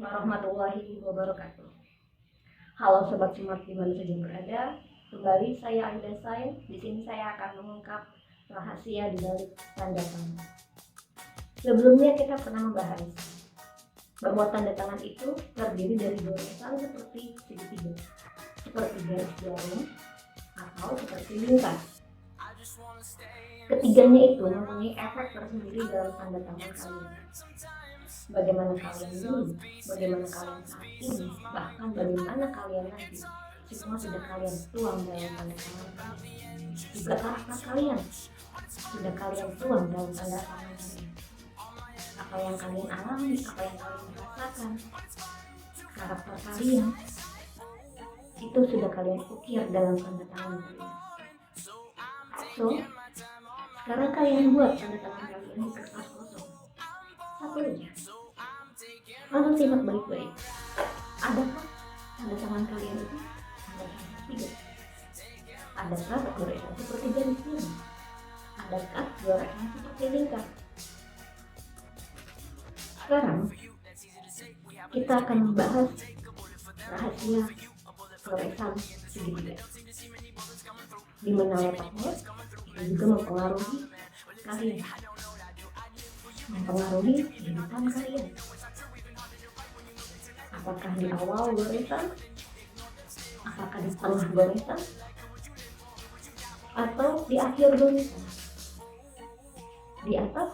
warahmatullahi wabarakatuh. Halo Sobat Smart di mana saja berada. Kembali saya Aida Sain. Di sini saya akan mengungkap rahasia di balik tanda tangan. Sebelumnya kita pernah membahas bahwa tanda tangan itu terdiri dari goresan seperti segitiga, seperti garis jarum, atau seperti lingkar. Ketiganya itu mempunyai efek tersendiri dalam tanda tangan kalian. Bagaimana kalian dulu, bagaimana kalian saat ini, bahkan bagaimana kalian nanti, semua sudah kalian tuang dalam tanda tangan kalian. Juga karakter kalian sudah kalian tuang dalam tanda tangan kalian. Apa yang kalian alami, apa yang kalian rasakan, karakter kalian itu sudah kalian ukir dalam tanda tangan kalian. So, sekarang kalian buat tanda tangan kalian di kertas kosong. Satu aja. Lalu simak baik-baik. Adakah tanda tangan kalian itu goresan segitiga? Adakah goresan seperti garis jarum? Adakah goresan seperti lingkar? Sekarang kita akan membahas rahasia goresan segitiga. Di mana letaknya itu juga mempengaruhi kalian, mempengaruhi kehidupan kalian. Apakah di awal goresan, apakah di tengah goresan, atau di akhir goresan, di atas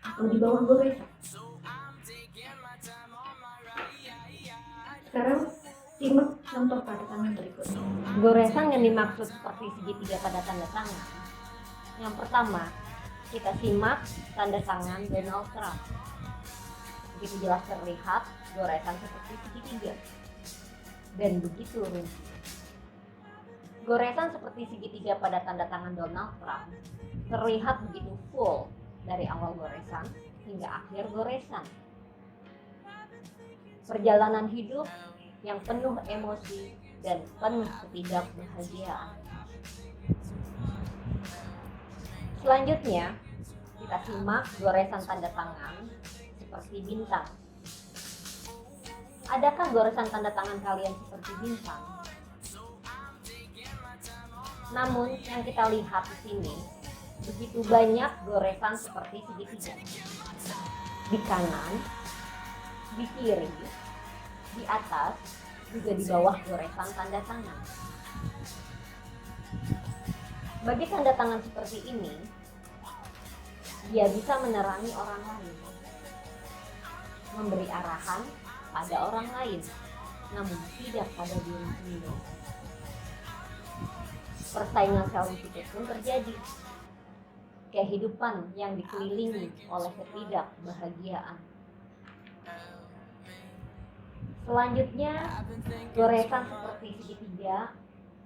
atau di bawah goresan. Sekarang simak contoh pada tangan berikutnya. Goresan yang dimaksud seperti segitiga pada tanda tangan. Yang pertama, kita simak tanda tangan Donald Trump. Begitu jelas terlihat goresan seperti segitiga dan begitu rumit. Goresan seperti segitiga pada tanda tangan Donald Trump terlihat begitu full dari awal goresan hingga akhir goresan. Perjalanan hidup yang penuh emosi dan penuh ketidakbahagiaan. Selanjutnya, kita simak goresan tanda tangan seperti bintang. Adakah goresan tanda tangan kalian seperti bintang? Namun yang kita lihat di sini begitu banyak goresan seperti segitiga. Di kanan, di kiri, di atas, juga di bawah goresan tanda tangan. Bagi tanda tangan seperti ini, dia bisa menerangi orang lain, memberi arahan pada orang lain, namun tidak pada diri sendiri. Persaingan self-pity pun terjadi. Kehidupan yang dikelilingi oleh ketidakbahagiaan. Selanjutnya, goresan seperti segitiga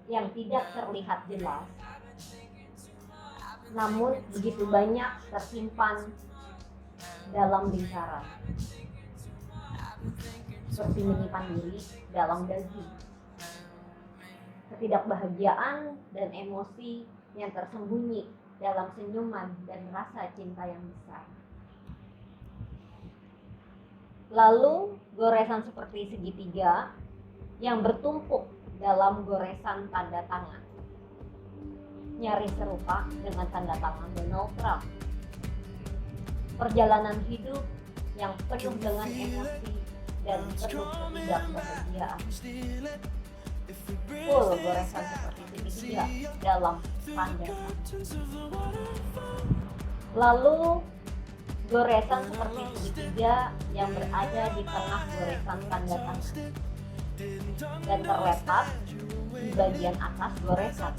yang tidak terlihat jelas, namun begitu banyak tersimpan dalam lingkaran, seperti menyimpan diri dalam daging. Ketidakbahagiaan dan emosi yang tersembunyi dalam senyuman dan rasa cinta yang besar. Lalu goresan seperti segitiga yang bertumpuk dalam goresan tanda tangan, nyaris serupa dengan tanda tangan Donald Trump. Perjalanan hidup yang penuh dengan emosi dan penuh ketidakbahagiaan. Full goresan seperti segitiga dalam tanda tangan. Lalu goresan seperti segitiga yang berada di tengah goresan tanda tangan dan terletak di bagian atas goresan.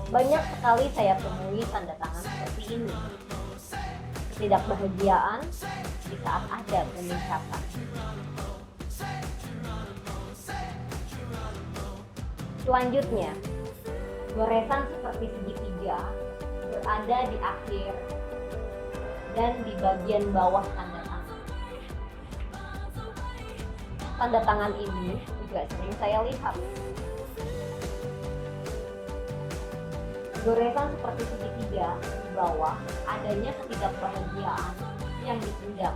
Banyak sekali saya temui tanda tangan seperti ini. Ketidakbahagiaan di saat ada peningkatan. Selanjutnya, goresan seperti segitiga berada di akhir dan di bagian bawah tanda tangan. Tanda tangan ini juga sering saya lihat. Goresan seperti segitiga bawah adanya ketidakbahagiaan yang dipendam,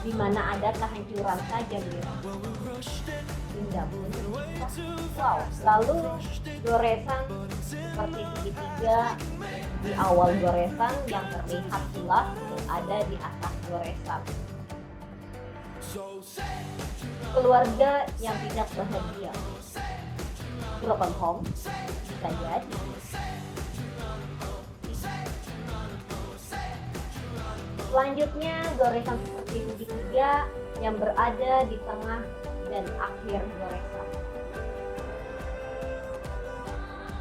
di mana ada kehancuran saja dirasakan. Dendam. Wow, lalu goresan seperti segitiga di awal goresan yang terlihat jelas berada di atas goresan. Keluarga yang tidak bahagia, broken home, bisa jadi. Selanjutnya, goresan seperti segitiga yang berada di tengah dan akhir goresan.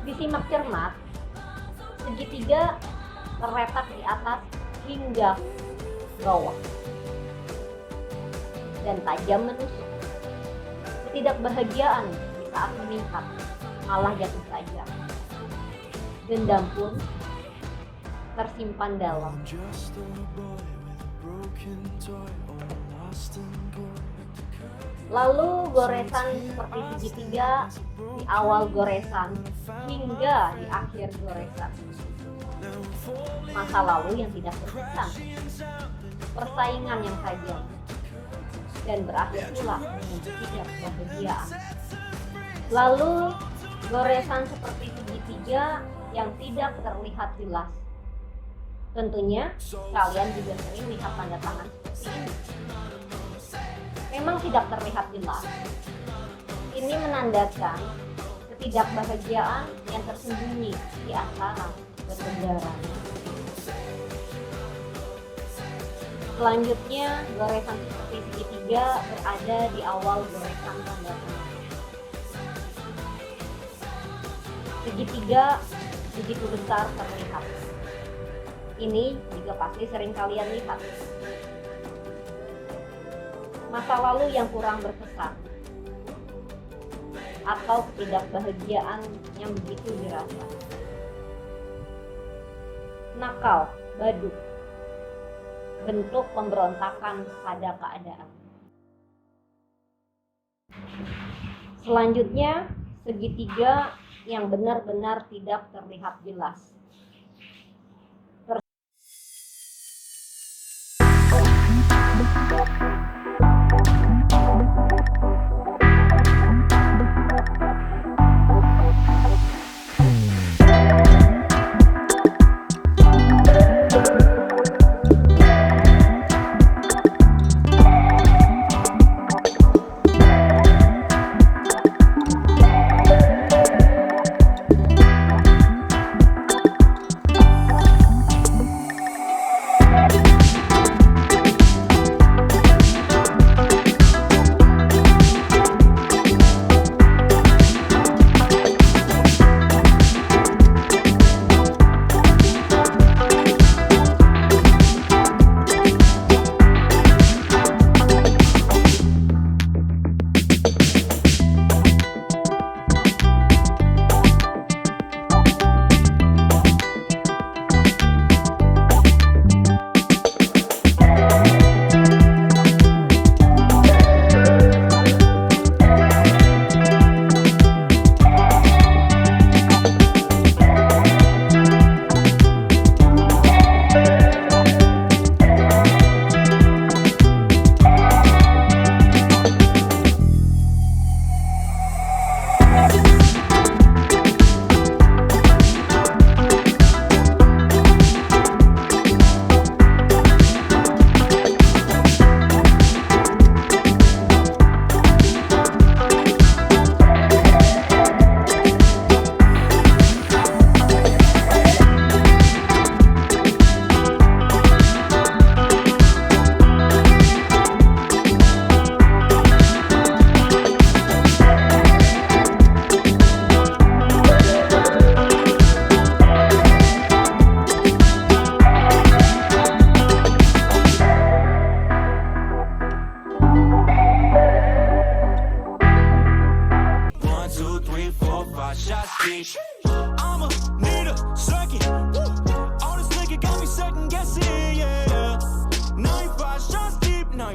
Disimak cermat, segitiga terletak di atas hingga bawah dan tajam menusuk. Ketidakbahagiaan di saat meningkat malah jatuh tajam. Dendam pun tersimpan dalam. Lalu goresan seperti segitiga di awal goresan hingga di akhir goresan. Masa lalu yang tidak berkesan, persaingan yang tajam, dan berakhir pula dengan ketidakbahagiaan. Lalu goresan seperti segitiga yang tidak terlihat jelas. Tentunya kalian juga sering lihat tanda tangan seperti ini. Memang tidak terlihat jelas. Ini menandakan ketidakbahagiaan yang tersembunyi di antara berbendaran. Selanjutnya, goresan seperti segitiga berada di awal goresan tanda tangan. Segitiga begitu besar terlihat. Ini juga pasti sering kalian lihat. Masa lalu yang kurang berkesan atau ketidakbahagiaan yang begitu dirasa. Nakal, baduk, bentuk pemberontakan pada keadaan. Selanjutnya, segitiga yang benar-benar tidak terlihat jelas. I'ma need a second. All this liquor got me second guessing, yeah. 95 shots deep, now